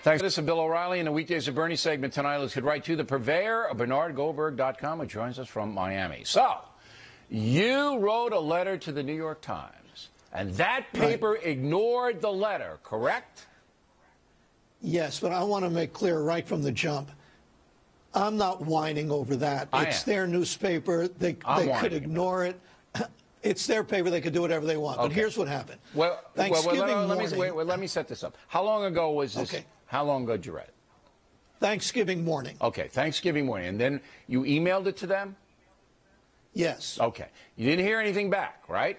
Thanks. This is Bill O'Reilly in the Weekdays of Bernie segment tonight. Let's get right to the purveyor of BernardGoldberg.com, who joins us from Miami. So, you wrote a letter to the New York Times, and that paper ignored the letter, correct? Yes, but I want to make clear right from the jump, I'm not whining over that. It's their newspaper. They could ignore it. It's their paper. They could do whatever they want. Okay. But here's what happened. Let me set this up. How long ago was this? Okay. How long ago did you write it? Thanksgiving morning. Okay, Thanksgiving morning. And then you emailed it to them? Yes. Okay. You didn't hear anything back, right?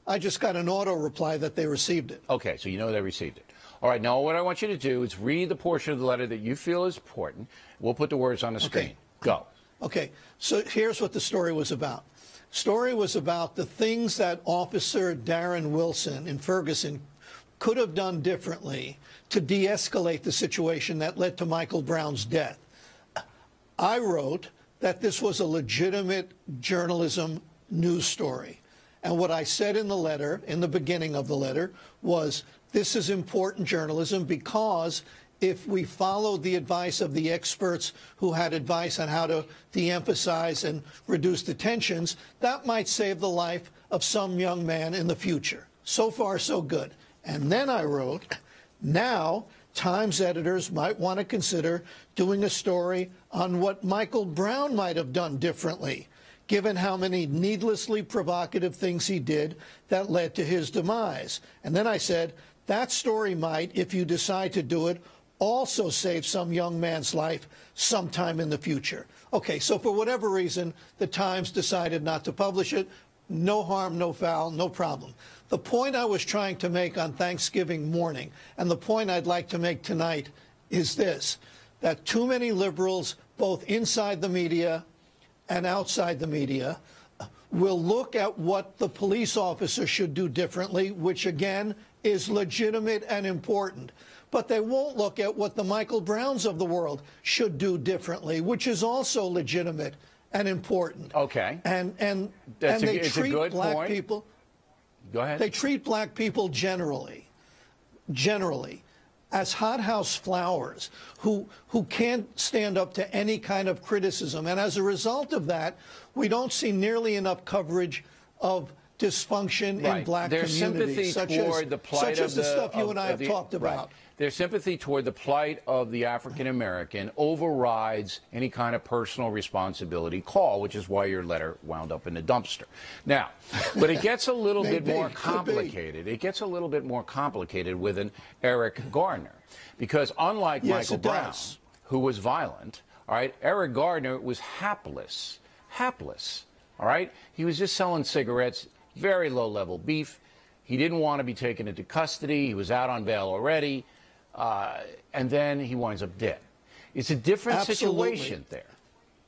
I just got an auto reply that they received it. Okay, so you know they received it. All right, now what I want you to do is read the portion of the letter that you feel is important. We'll put the words on the screen. Go. Okay, so here's what the story was about. Story was about the things that Officer Darren Wilson in Ferguson could have done differently to de-escalate the situation that led to Michael Brown's death. I wrote that this was a legitimate journalism news story. And what I said in the letter, in the beginning of the letter, was this is important journalism because if we followed the advice of the experts who had advice on how to de-emphasize and reduce the tensions, that might save the life of some young man in the future. So far, so good. And then I wrote, now Times editors might want to consider doing a story on what Michael Brown might have done differently, given how many needlessly provocative things he did that led to his demise. And then I said, that story might, if you decide to do it, also save some young man's life sometime in the future. Okay, so for whatever reason, the Times decided not to publish it. No harm, no foul, no problem. The point I was trying to make on Thanksgiving morning, and the point I'd like to make tonight, is this, that too many liberals, both inside the media and outside the media, will look at what the police officer should do differently, which, again, is legitimate and important. But they won't look at what the Michael Browns of the world should do differently, which is also legitimate and important. Okay. And they treat black people. Go ahead. They treat black people generally as hothouse flowers who can't stand up to any kind of criticism. And as a result of that, we don't see nearly enough coverage of dysfunction in black communities, such as the stuff you and I have talked about. Their sympathy toward the plight of the African American overrides any kind of personal responsibility call, which is why your letter wound up in the dumpster. Now, but it gets a little bit more complicated. It gets a little bit more complicated with an Eric Garner, because unlike Michael Brown, who was violent, all right, Eric Garner was hapless. All right, he was just selling cigarettes, very low-level beef. He didn't want to be taken into custody. He was out on bail already. And then he winds up dead. It's a different situation there.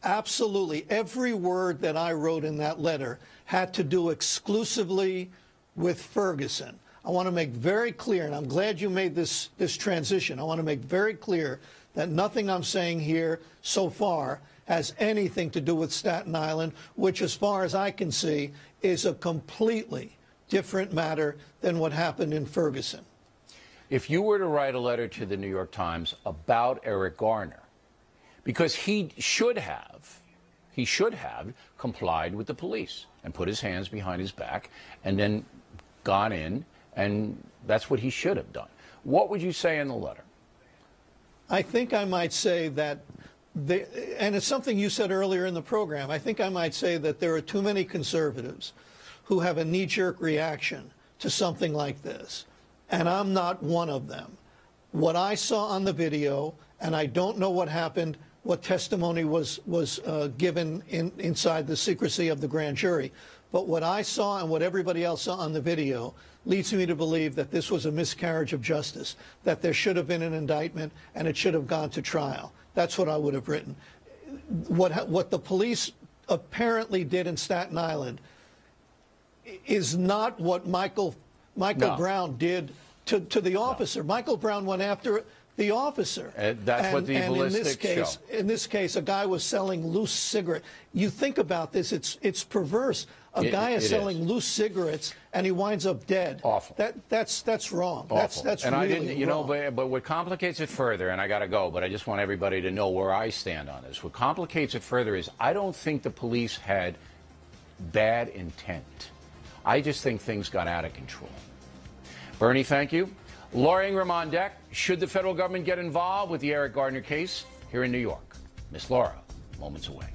Absolutely. Every word that I wrote in that letter had to do exclusively with Ferguson. I want to make very clear, and I'm glad you made this transition. I want to make very clear that nothing I'm saying here so far has anything to do with Staten Island, which, as far as I can see, is a completely different matter than what happened in Ferguson. If you were to write a letter to the New York Times about Eric Garner, because he should have complied with the police and put his hands behind his back and then gone in, and that's what he should have done. What would you say in the letter? I think I might say that, and it's something you said earlier in the program, I think I might say that there are too many conservatives who have a knee-jerk reaction to something like this. And I'm not one of them. What I saw on the video, and I don't know what happened, what testimony was given inside the secrecy of the grand jury, but what I saw and what everybody else saw on the video leads me to believe that this was a miscarriage of justice, that there should have been an indictment and it should have gone to trial. That's what I would have written. What the police apparently did in Staten Island is not what Michael Brown did to the officer. Michael Brown went after the officer. That's what the ballistics show. In this case, a guy was selling loose cigarettes. You think about this, it's perverse. A guy is selling loose cigarettes, and he winds up dead. Awful. That's wrong. Awful. That's and really I didn't, wrong. but what complicates it further, and I got to go, but I just want everybody to know where I stand on this. What complicates it further is I don't think the police had bad intent. I just think things got out of control. Bernie, thank you. Laura Ingraham on deck. Should the federal government get involved with the Eric Gardner case here in New York? Miss Laura, moments away.